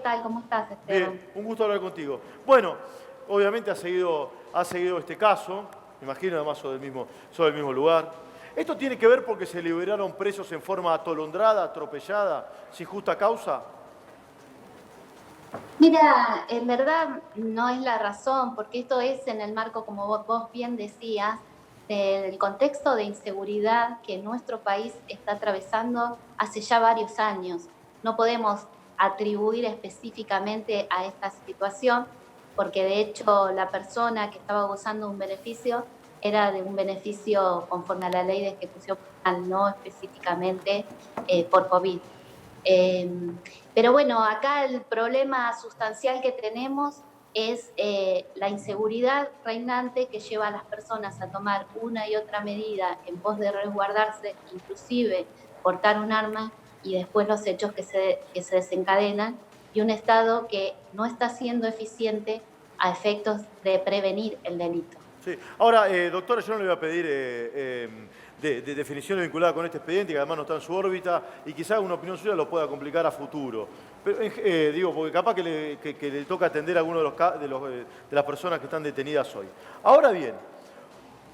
tal? ¿Cómo estás, Bien, Esteban? un gusto hablar contigo. Bueno, obviamente ha seguido este caso, me imagino además sos del mismo lugar. ¿Esto tiene que ver porque se liberaron presos en forma atolondrada, atropellada, sin justa causa? Mira, en verdad no es la razón, porque esto es en el marco, como vos bien decías, del contexto de inseguridad que nuestro país está atravesando hace ya varios años. No podemos atribuir específicamente a esta situación, porque de hecho la persona que estaba gozando un beneficio era de un beneficio conforme a la ley de ejecución penal, no específicamente por COVID. Eh, pero bueno, acá el problema sustancial que tenemos es la inseguridad reinante que lleva a las personas a tomar una y otra medida en pos de resguardarse, inclusive portar un arma y después los hechos que se desencadenan, y un Estado que no está siendo eficiente a efectos de prevenir el delito. Sí. Ahora, doctora, yo no le voy a pedir de definiciones vinculadas con este expediente, que además no está en su órbita, y quizás una opinión suya lo pueda complicar a futuro. Pero, digo, porque capaz que le toca atender a alguno de las personas que están detenidas hoy. Ahora bien,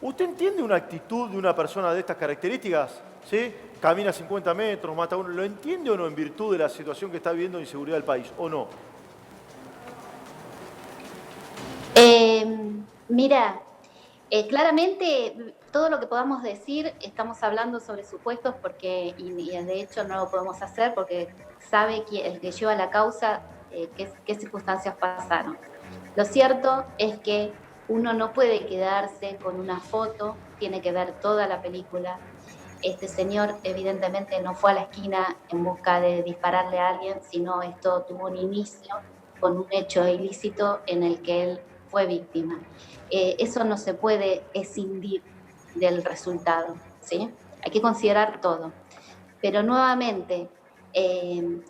¿usted entiende una actitud de una persona de estas características? ¿Sí? Camina 50 metros, mata a uno. ¿Lo entiende o no en virtud de la situación que está viviendo de inseguridad del país? ¿O no? Eh, Mira, claramente, todo lo que podamos decir, estamos hablando sobre supuestos y de hecho no lo podemos hacer porque sabe que el que lleva la causa qué circunstancias pasaron. Lo cierto es que uno no puede quedarse con una foto, tiene que ver toda la película. Este señor evidentemente no fue a la esquina en busca de dispararle a alguien, sino esto tuvo un inicio con un hecho ilícito en el que él fue víctima. Eso no se puede escindir del resultado, ¿sí? Hay que considerar todo. Pero nuevamente, eh,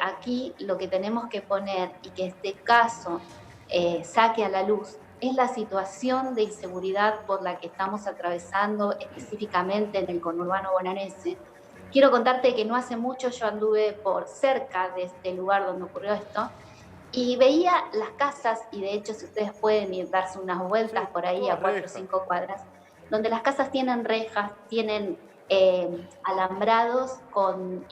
aquí lo que tenemos que poner y que este caso saque a la luz es la situación de inseguridad por la que estamos atravesando específicamente en el conurbano bonaerense. Quiero contarte que no hace mucho yo anduve por cerca de este lugar donde ocurrió esto y veía las casas, y de hecho si ustedes pueden ir darse unas vueltas Sí, por ahí todas a 4 o rejas. 5 cuadras, donde las casas tienen rejas, tienen alambrados,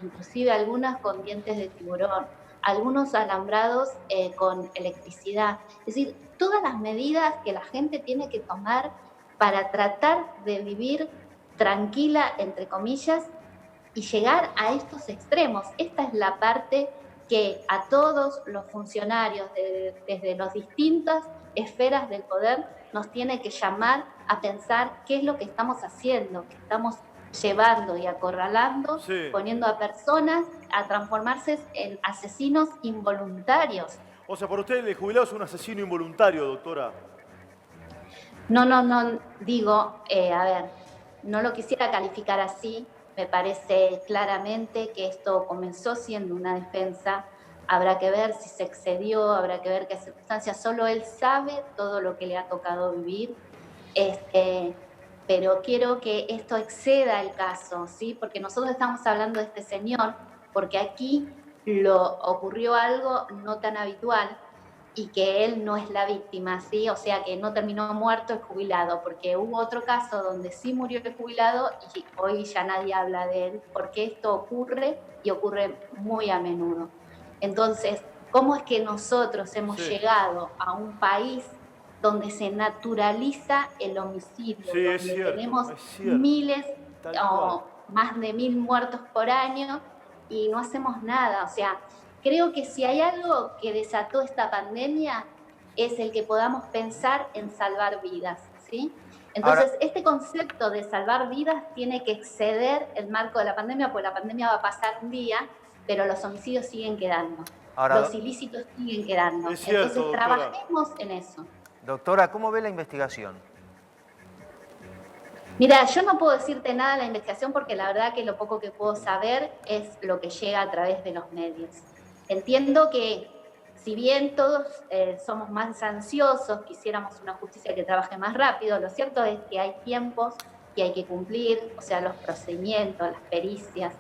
inclusive algunas con dientes de tiburón, algunos alambrados con electricidad. Es decir, todas las medidas que la gente tiene que tomar para tratar de vivir tranquila, entre comillas, y llegar a estos extremos. Esta es la parte que a todos los funcionarios desde las distintas esferas del poder nos tiene que llamar a pensar qué es lo que estamos haciendo, que estamos llevando y acorralando, Sí. poniendo a personas a transformarse en asesinos involuntarios. O sea, por usted el jubilado es un asesino involuntario, doctora. No, digo, a ver, no lo quisiera calificar así, me parece claramente que esto comenzó siendo una defensa, habrá que ver si se excedió, habrá que ver qué circunstancias, solo él sabe todo lo que le ha tocado vivir, este, pero quiero que esto exceda el caso, ¿sí? Porque nosotros estamos hablando de este señor, porque aquí ocurrió algo no tan habitual, y que él no es la víctima, ¿sí? O sea, que no terminó muerto el jubilado, porque hubo otro caso donde sí murió el jubilado y hoy ya nadie habla de él, porque esto ocurre y ocurre muy a menudo. Entonces, ¿cómo es que nosotros hemos Sí, llegado a un país donde se naturaliza el homicidio, sí, donde tenemos es cierto, miles tal cual. o más de 1000 muertos por año y no hacemos nada? O sea, creo que si hay algo que desató esta pandemia es el que podamos pensar en salvar vidas, ¿sí? Ahora, Entonces, este concepto de salvar vidas tiene que exceder el marco de la pandemia, porque la pandemia va a pasar un día, pero los homicidios siguen quedando, los ahora, ilícitos siguen quedando. Es cierto, Entonces, doctora. trabajemos en eso. doctora, ¿cómo ve la investigación? Mira, yo no puedo decirte nada de la investigación porque la verdad que lo poco que puedo saber es lo que llega a través de los medios. Entiendo que si bien todos somos más ansiosos, quisiéramos una justicia que trabaje más rápido, lo cierto es que hay tiempos que hay que cumplir, o sea, los procedimientos, las pericias.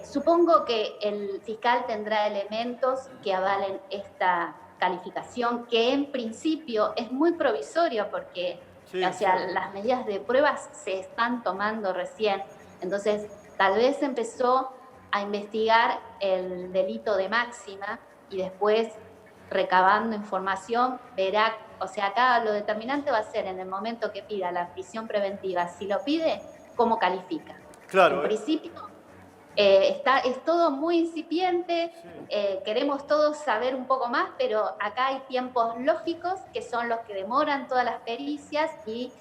Supongo que el fiscal tendrá elementos que avalen esta calificación, que en principio es muy provisorio porque Sí, o sí. sea, las medidas de pruebas se están tomando recién. Entonces, tal vez empezó a investigar el delito de máxima y después, recabando información, verá, o sea, acá lo determinante va a ser en el momento que pida la prisión preventiva, si lo pide, cómo califica. En Claro, principio, es todo muy incipiente, sí. queremos todos saber un poco más, pero acá hay tiempos lógicos que son los que demoran todas las pericias y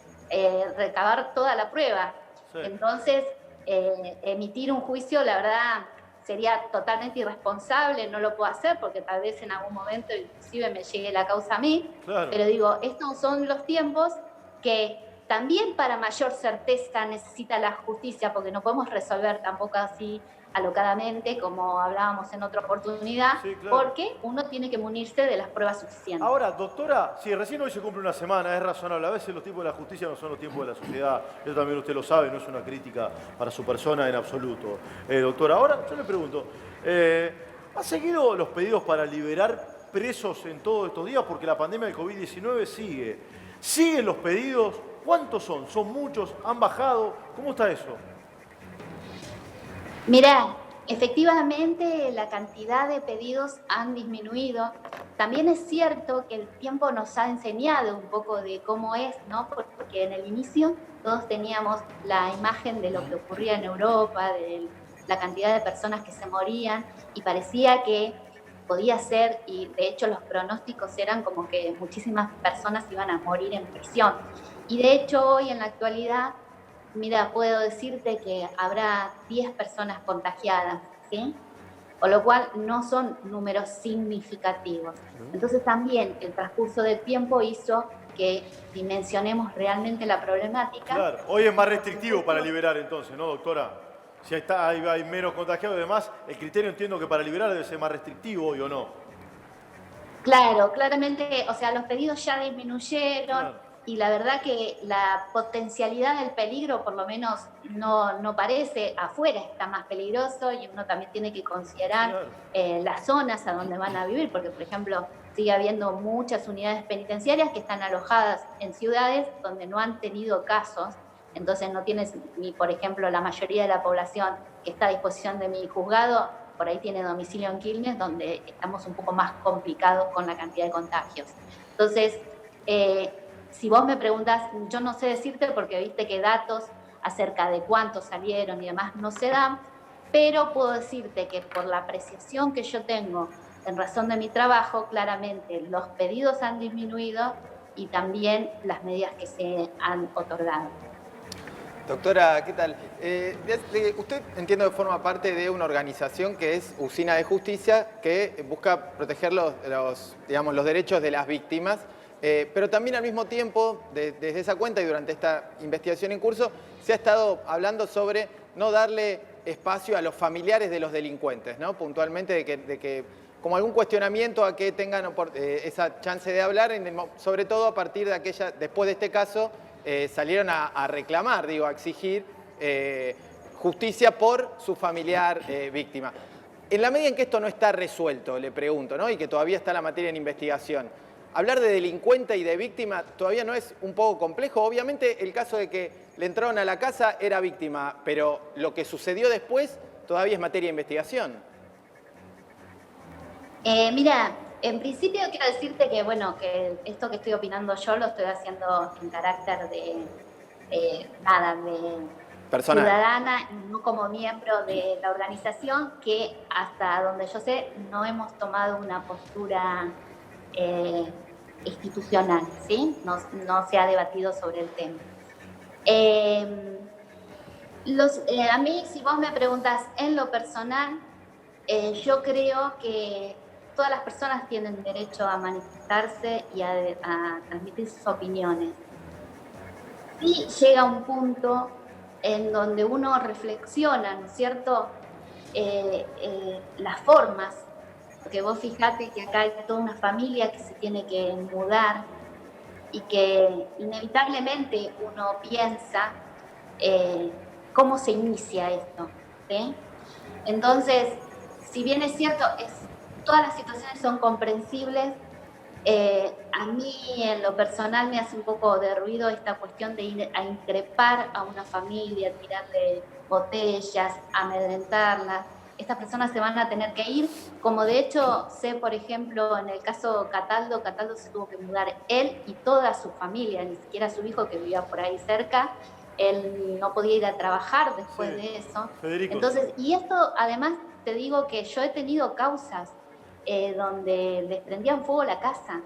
recabar toda la prueba. Sí. Entonces, emitir un juicio, la verdad, sería totalmente irresponsable, no lo puedo hacer porque tal vez en algún momento inclusive me llegue la causa a mí, Claro. pero digo, estos son los tiempos que también para mayor certeza necesita la justicia, porque no podemos resolver tampoco así alocadamente, como hablábamos en otra oportunidad, Sí, claro. porque uno tiene que munirse de las pruebas suficientes. Ahora, doctora, sí, recién hoy se cumple una semana, es razonable. A veces los tiempos de la justicia no son los tiempos de la sociedad. Eso también usted lo sabe, no es una crítica para su persona en absoluto. Doctora, ahora yo le pregunto, ¿ha seguido los pedidos para liberar presos en todos estos días? Porque la pandemia del COVID-19 sigue. ¿Siguen los pedidos? ¿Cuántos son? ¿Son muchos? ¿Han bajado? ¿Cómo está eso? Mirá, efectivamente la cantidad de pedidos han disminuido. También es cierto que el tiempo nos ha enseñado un poco de cómo es, ¿no? Porque en el inicio todos teníamos la imagen de lo que ocurría en Europa, de la cantidad de personas que se morían, y parecía que podía ser, y de hecho los pronósticos eran como que muchísimas personas iban a morir en prisión. Y de hecho hoy en la actualidad, mira, puedo decirte que habrá 10 personas contagiadas, ¿sí? Con lo cual no son números significativos. Entonces también el transcurso del tiempo hizo que dimensionemos realmente la problemática. Claro, hoy es más restrictivo para liberar entonces, ¿no, doctora? Si hay menos contagiados y demás, el criterio entiendo que para liberar debe ser más restrictivo hoy o no. Claro, claramente, o sea, los pedidos ya disminuyeron Claro, y la verdad que la potencialidad del peligro por lo menos no parece, afuera está más peligroso y uno también tiene que considerar claro. las zonas a donde van a vivir, porque por ejemplo sigue habiendo muchas unidades penitenciarias que están alojadas en ciudades donde no han tenido casos, entonces no tienes ni, por ejemplo, la mayoría de la población que está a disposición de mi juzgado por ahí tiene domicilio en Quilmes, donde estamos un poco más complicados con la cantidad de contagios. Entonces, si vos me preguntás, yo no sé decirte porque viste que datos acerca de cuántos salieron y demás no se dan, pero puedo decirte que por la apreciación que yo tengo en razón de mi trabajo, claramente los pedidos han disminuido y también las medidas que se han otorgado. Doctora, ¿qué tal? Usted entiendo que forma parte de una organización que es Usina de Justicia, que busca proteger digamos, los derechos de las víctimas, pero también al mismo tiempo, desde esa cuenta y durante esta investigación en curso, se ha estado hablando sobre no darle espacio a los familiares de los delincuentes, ¿no? Puntualmente de que como algún cuestionamiento a que tengan esa chance de hablar, sobre todo a partir de después de este caso, salieron a reclamar, a exigir justicia por su familiar víctima. En la medida en que esto no está resuelto, le pregunto, ¿no? Y que todavía está la materia en investigación, hablar de delincuente y de víctima todavía no es un poco complejo. Obviamente el caso de que le entraron a la casa era víctima, pero lo que sucedió después todavía es materia de investigación. Mira, en principio quiero decirte que, bueno, que esto que estoy opinando yo lo estoy haciendo en carácter de Personal. ciudadana y no como miembro de la organización, que hasta donde yo sé no hemos tomado una postura institucional, ¿sí? No se ha debatido sobre el tema. A mí, si vos me preguntas en lo personal, yo creo que todas las personas tienen derecho a manifestarse y a transmitir sus opiniones. Y llega un punto en donde uno reflexiona, ¿no es cierto?, las formas, porque vos fijate que acá hay toda una familia que se tiene que mudar y que inevitablemente uno piensa cómo se inicia esto, ¿sí? Entonces, si bien es cierto, todas las situaciones son comprensibles, a mí en lo personal me hace un poco de ruido esta cuestión de ir a increpar a una familia, tirarle botellas, amedrentarlas. Estas personas se van a tener que ir, como de hecho sé, por ejemplo, en el caso Cataldo, Cataldo se tuvo que mudar él y toda su familia, ni siquiera su hijo que vivía por ahí cerca, él no podía ir a trabajar después de eso. Federico. Entonces, y esto además te digo que yo he tenido causas donde les prendían fuego la casa.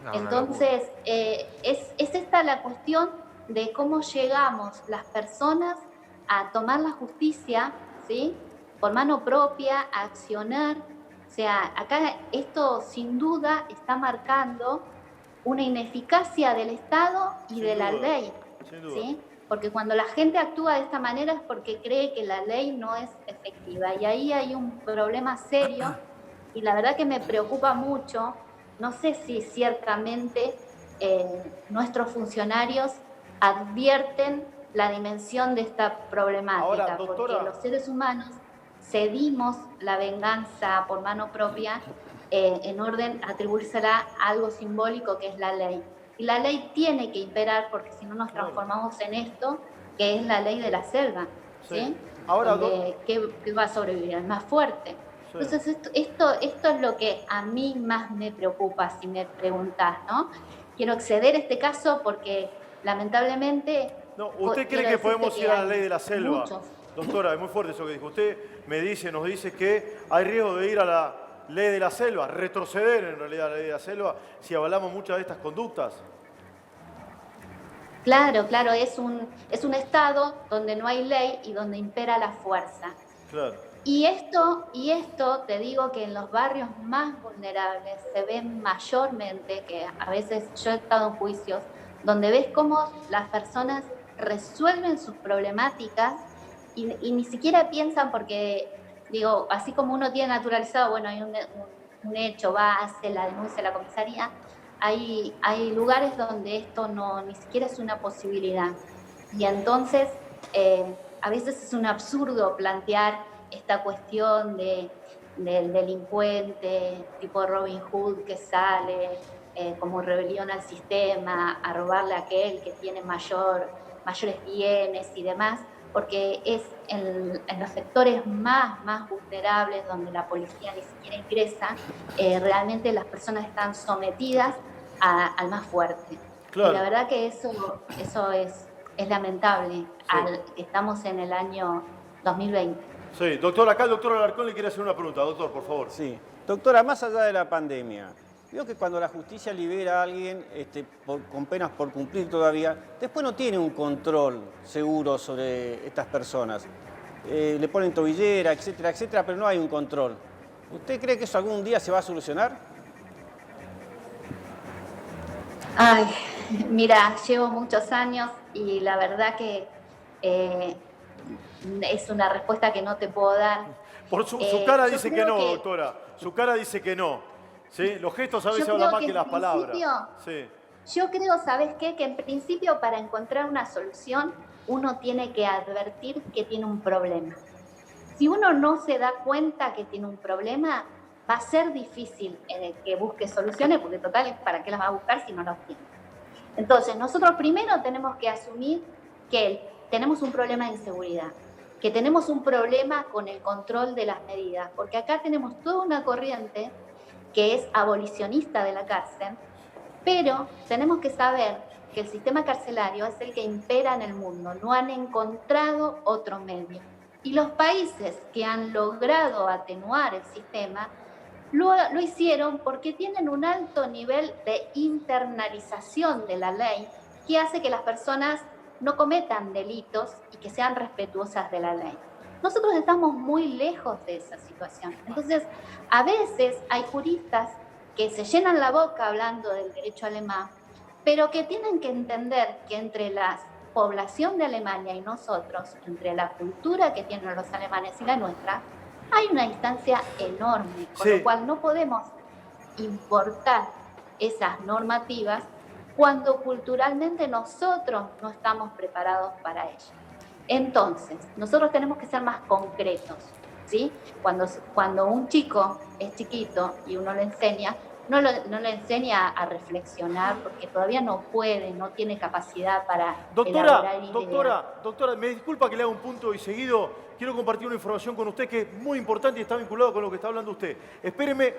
No, Entonces, es esta la cuestión de cómo llegamos las personas a tomar la justicia, ¿sí? Por mano propia, a accionar. O sea, acá esto sin duda está marcando una ineficacia del Estado y Sin de la duda, ley, sin duda. ¿sí? Porque cuando la gente actúa de esta manera es porque cree que la ley no es efectiva. Y ahí hay un problema serio y la verdad que me preocupa mucho. No sé si ciertamente nuestros funcionarios advierten la dimensión de esta problemática, Ahora, doctora, porque los seres humanos cedimos la venganza por mano propia en orden a atribuírsela a algo simbólico que es la ley. Y la ley tiene que imperar porque si no nos transformamos en esto, que es la ley de la selva, ¿sí? Ahora, donde, ¿qué va a sobrevivir? El más fuerte. Sí. Entonces, esto es lo que a mí más me preocupa, si me preguntás, ¿no? Quiero exceder este caso porque, lamentablemente... No, ¿usted cree que podemos ir a la ley de la selva? Muchos. Doctora, es muy fuerte eso que dijo. Usted nos dice que hay riesgo de ir a la ley de la selva, retroceder en realidad a la ley de la selva, si avalamos muchas de estas conductas. Claro, claro, es un estado donde no hay ley y donde impera la fuerza. Claro. Y esto te digo que en los barrios más vulnerables se ve mayormente, que a veces yo he estado en juicios, donde ves cómo las personas resuelven sus problemáticas y ni siquiera piensan porque, digo, así como uno tiene naturalizado, bueno, hay un hecho, va, hace la denuncia a la comisaría, hay lugares donde esto ni siquiera es una posibilidad. Y entonces, a veces es un absurdo plantear esta cuestión del delincuente tipo Robin Hood que sale como rebelión al sistema, a robarle a aquel que tiene mayores bienes y demás, porque es en los sectores más vulnerables donde la policía ni siquiera ingresa, realmente las personas están sometidas al más fuerte. Claro. Y la verdad que eso es lamentable. Estamos en el año 2020. Sí, doctor, acá el doctor Alarcón le quiere hacer una pregunta. Doctor, por favor. Sí. Doctora, más allá de la pandemia, veo que cuando la justicia libera a alguien con penas por cumplir todavía, después no tiene un control seguro sobre estas personas. Le ponen tobillera, etcétera, etcétera, pero no hay un control. ¿Usted cree que eso algún día se va a solucionar? Ay, mira, llevo muchos años y la verdad que es una respuesta que no te puedo dar. Por su cara yo dice que creo no, doctora. Su cara dice que no. ¿Sí? Los gestos a veces Yo hablan creo más que en las palabras. principio- Sí. Yo creo, ¿sabes qué? Que en principio para encontrar una solución uno tiene que advertir que tiene un problema. Si uno no se da cuenta que tiene un problema, va a ser difícil que busque soluciones, porque total, ¿para qué las va a buscar si no las tiene? Entonces, nosotros primero tenemos que asumir que tenemos un problema de inseguridad, que tenemos un problema con el control de las medidas, porque acá tenemos toda una corriente que es abolicionista de la cárcel, pero tenemos que saber que el sistema carcelario es el que impera en el mundo, no han encontrado otro medio. Y los países que han logrado atenuar el sistema lo hicieron porque tienen un alto nivel de internalización de la ley que hace que las personas no cometan delitos y que sean respetuosas de la ley. Nosotros estamos muy lejos de esa situación. Entonces, a veces hay juristas que se llenan la boca hablando del derecho alemán, pero que tienen que entender que entre la población de Alemania y nosotros, entre la cultura que tienen los alemanes y la nuestra, hay una distancia enorme, con lo cual no podemos importar esas normativas cuando culturalmente nosotros no estamos preparados para ello. Entonces, nosotros tenemos que ser más concretos. ¿sí? Cuando un chico es chiquito y uno le enseña, no le enseña a reflexionar porque todavía no puede, no tiene capacidad para elaborar ideas. Doctora, me disculpa que le haga un punto y seguido quiero compartir una información con usted que es muy importante y está vinculado con lo que está hablando usted. Espéreme